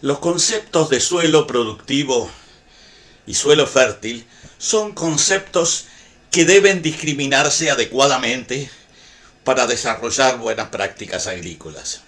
Los conceptos de suelo productivo y suelo fértil son conceptos que deben discriminarse adecuadamente para desarrollar buenas prácticas agrícolas.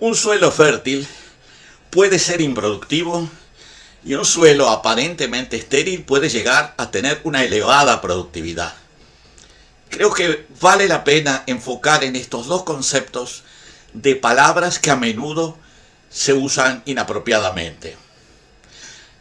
Un suelo fértil puede ser improductivo y un suelo aparentemente estéril puede llegar a tener una elevada productividad. Creo que vale la pena enfocar en estos dos conceptos de palabras que a menudo se usan inapropiadamente.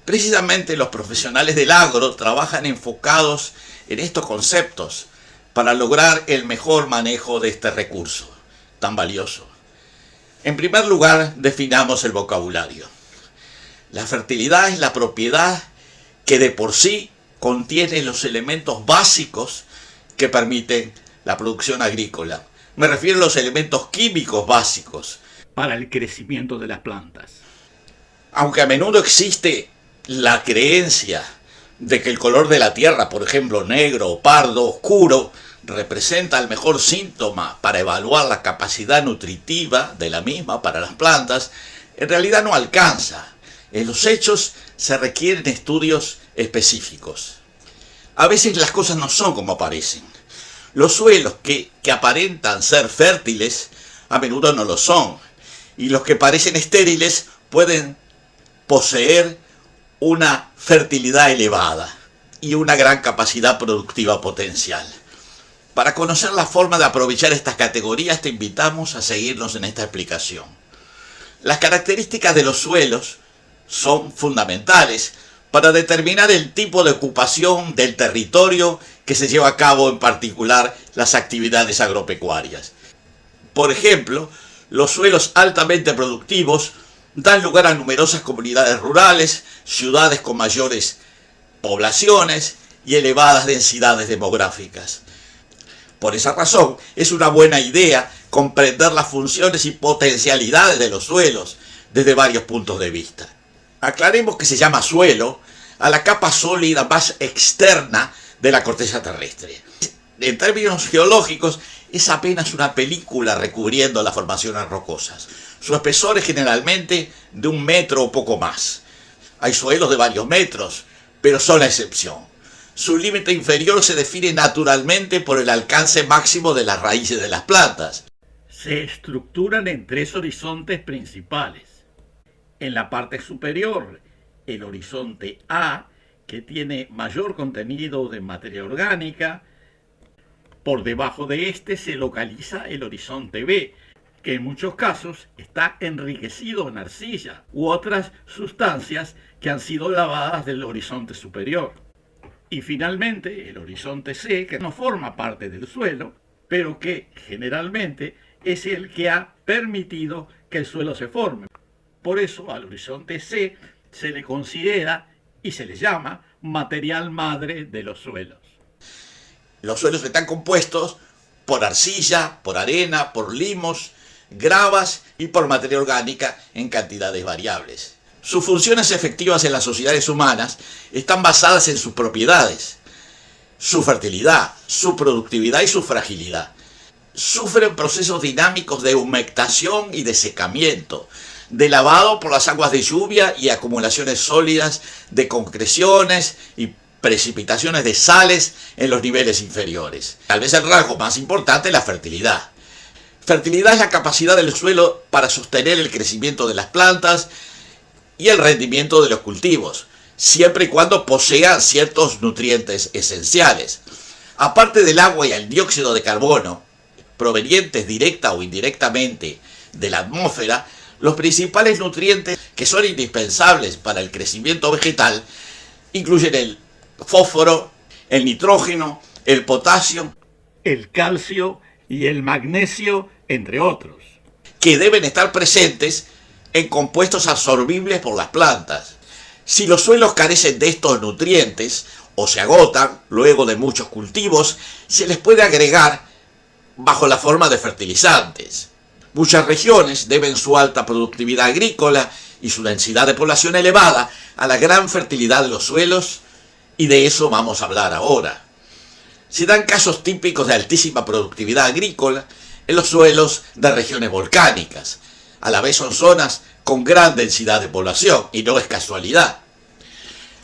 Precisamente los profesionales del agro trabajan enfocados en estos conceptos para lograr el mejor manejo de este recurso tan valioso. En primer lugar, definamos el vocabulario. La fertilidad es la propiedad que de por sí contiene los elementos básicos que permiten la producción agrícola. Me refiero a los elementos químicos básicos para el crecimiento de las plantas. Aunque a menudo existe la creencia de que el color de la tierra, por ejemplo, negro o pardo oscuro, representa el mejor síntoma para evaluar la capacidad nutritiva de la misma para las plantas, en realidad no alcanza. En los hechos se requieren estudios específicos. A veces las cosas no son como parecen. Los suelos que aparentan ser fértiles a menudo no lo son. Y los que parecen estériles pueden poseer una fertilidad elevada y una gran capacidad productiva potencial. Para conocer la forma de aprovechar estas categorías te invitamos a seguirnos en esta explicación. Las características de los suelos son fundamentales para determinar el tipo de ocupación del territorio que se lleva a cabo, en particular las actividades agropecuarias. Por ejemplo, los suelos altamente productivos dan lugar a numerosas comunidades rurales, ciudades con mayores poblaciones y elevadas densidades demográficas. Por esa razón, es una buena idea comprender las funciones y potencialidades de los suelos desde varios puntos de vista. Aclaremos que se llama suelo a la capa sólida más externa de la corteza terrestre. En términos geológicos, es apenas una película recubriendo las formaciones rocosas. Su espesor es generalmente de 1 metro o poco más. Hay suelos de varios metros, pero son la excepción. Su límite inferior se define naturalmente por el alcance máximo de las raíces de las plantas. Se estructuran en 3 horizontes principales. En la parte superior, el horizonte A, que tiene mayor contenido de materia orgánica. Por debajo de este se localiza el horizonte B, que en muchos casos está enriquecido en arcilla u otras sustancias que han sido lavadas del horizonte superior. Y finalmente el horizonte C, que no forma parte del suelo, pero que generalmente es el que ha permitido que el suelo se forme. Por eso al horizonte C se le considera y se le llama material madre de los suelos. Los suelos están compuestos por arcilla, por arena, por limos, gravas y por materia orgánica en cantidades variables. Sus funciones efectivas en las sociedades humanas están basadas en sus propiedades, su fertilidad, su productividad y su fragilidad. Sufren procesos dinámicos de humectación y de secamiento, de lavado por las aguas de lluvia y acumulaciones sólidas de concreciones y precipitaciones de sales en los niveles inferiores. Tal vez el rasgo más importante es la fertilidad. Fertilidad es la capacidad del suelo para sostener el crecimiento de las plantas y el rendimiento de los cultivos, siempre y cuando posean ciertos nutrientes esenciales. Aparte del agua y el dióxido de carbono, provenientes directa o indirectamente de la atmósfera, los principales nutrientes que son indispensables para el crecimiento vegetal incluyen el fósforo, el nitrógeno, el potasio, el calcio y el magnesio, entre otros, que deben estar presentes en compuestos absorbibles por las plantas. Si los suelos carecen de estos nutrientes o se agotan luego de muchos cultivos, se les puede agregar bajo la forma de fertilizantes. Muchas regiones deben su alta productividad agrícola y su densidad de población elevada a la gran fertilidad de los suelos, y de eso vamos a hablar ahora. Se dan casos típicos de altísima productividad agrícola en los suelos de regiones volcánicas. A la vez son zonas con gran densidad de población, y no es casualidad.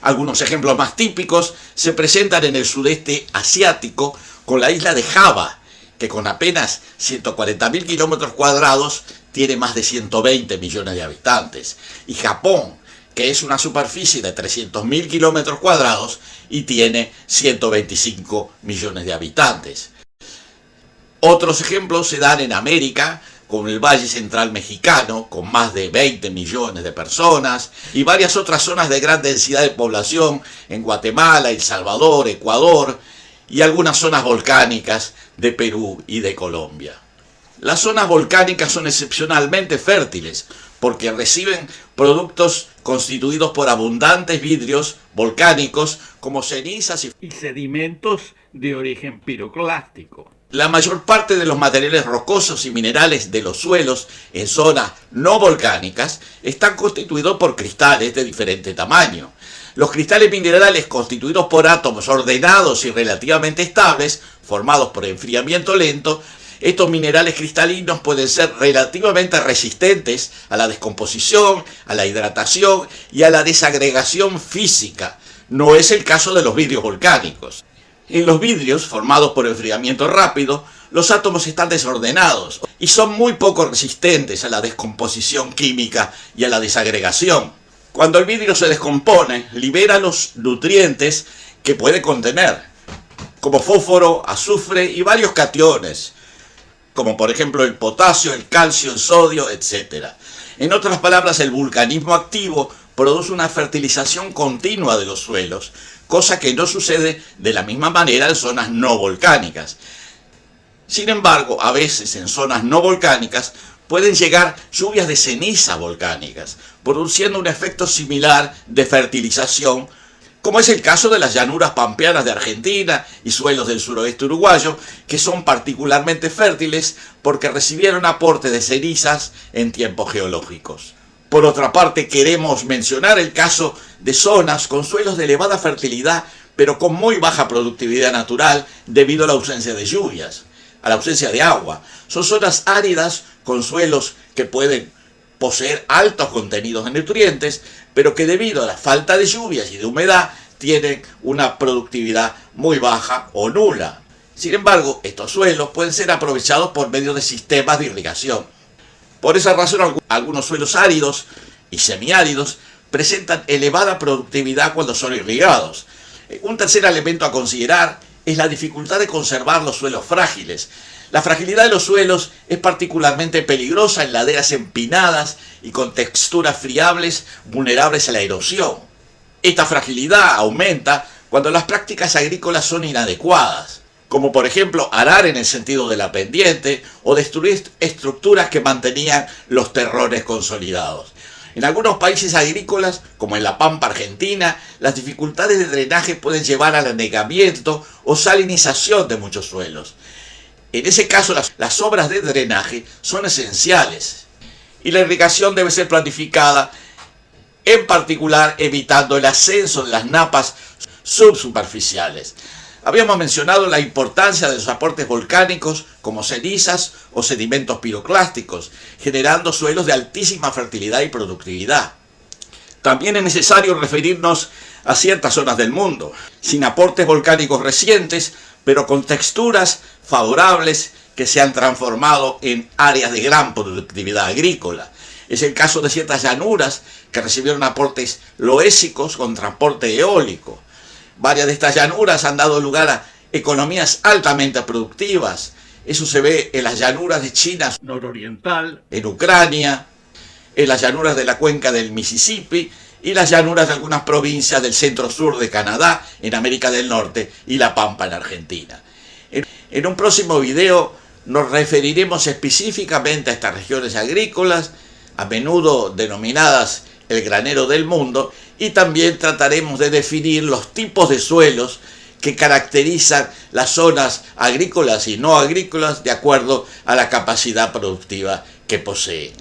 Algunos ejemplos más típicos se presentan en el sudeste asiático con la isla de Java, que con apenas 140.000 kilómetros cuadrados tiene más de 120 millones de habitantes, y Japón, que es una superficie de 300.000 kilómetros cuadrados y tiene 125 millones de habitantes. Otros ejemplos se dan en América, con el Valle Central Mexicano, con más de 20 millones de personas, y varias otras zonas de gran densidad de población en Guatemala, El Salvador, Ecuador, y algunas zonas volcánicas de Perú y de Colombia. Las zonas volcánicas son excepcionalmente fértiles porque reciben productos constituidos por abundantes vidrios volcánicos como cenizas y sedimentos de origen piroclástico. La mayor parte de los materiales rocosos y minerales de los suelos en zonas no volcánicas están constituidos por cristales de diferente tamaño. Los cristales minerales constituidos por átomos ordenados y relativamente estables, formados por enfriamiento lento, estos minerales cristalinos pueden ser relativamente resistentes a la descomposición, a la hidratación y a la desagregación física. No es el caso de los vidrios volcánicos. En los vidrios, formados por enfriamiento rápido, los átomos están desordenados y son muy poco resistentes a la descomposición química y a la desagregación. Cuando el vidrio se descompone, libera los nutrientes que puede contener, como fósforo, azufre y varios cationes, como por ejemplo el potasio, el calcio, el sodio, etc. En otras palabras, el vulcanismo activo produce una fertilización continua de los suelos, cosa que no sucede de la misma manera en zonas no volcánicas. Sin embargo, a veces en zonas no volcánicas pueden llegar lluvias de ceniza volcánicas, produciendo un efecto similar de fertilización, como es el caso de las llanuras pampeanas de Argentina y suelos del suroeste uruguayo, que son particularmente fértiles porque recibieron aporte de cenizas en tiempos geológicos. Por otra parte, queremos mencionar el caso de zonas con suelos de elevada fertilidad, pero con muy baja productividad natural debido a la ausencia de lluvias, a la ausencia de agua. Son zonas áridas con suelos que pueden poseer altos contenidos de nutrientes, pero que debido a la falta de lluvias y de humedad tienen una productividad muy baja o nula. Sin embargo, estos suelos pueden ser aprovechados por medio de sistemas de irrigación. Por esa razón, algunos suelos áridos y semiáridos presentan elevada productividad cuando son irrigados. Un tercer elemento a considerar es la dificultad de conservar los suelos frágiles. La fragilidad de los suelos es particularmente peligrosa en laderas empinadas y con texturas friables vulnerables a la erosión. Esta fragilidad aumenta cuando las prácticas agrícolas son inadecuadas, como por ejemplo arar en el sentido de la pendiente o destruir estructuras que mantenían los terrones consolidados. En algunos países agrícolas, como en la Pampa Argentina, las dificultades de drenaje pueden llevar al anegamiento o salinización de muchos suelos. En ese caso, las obras de drenaje son esenciales y la irrigación debe ser planificada, en particular evitando el ascenso de las napas subsuperficiales. Habíamos mencionado la importancia de los aportes volcánicos como cenizas o sedimentos piroclásticos, generando suelos de altísima fertilidad y productividad. También es necesario referirnos a ciertas zonas del mundo, sin aportes volcánicos recientes, pero con texturas favorables que se han transformado en áreas de gran productividad agrícola. Es el caso de ciertas llanuras que recibieron aportes loésicos con transporte eólico. Varias de estas llanuras han dado lugar a economías altamente productivas. Eso se ve en las llanuras de China nororiental, en Ucrania, en las llanuras de la cuenca del Mississippi y las llanuras de algunas provincias del centro-sur de Canadá, en América del Norte, y la Pampa en Argentina. En un próximo video nos referiremos específicamente a estas regiones agrícolas, a menudo denominadas el granero del mundo, y también trataremos de definir los tipos de suelos que caracterizan las zonas agrícolas y no agrícolas de acuerdo a la capacidad productiva que poseen.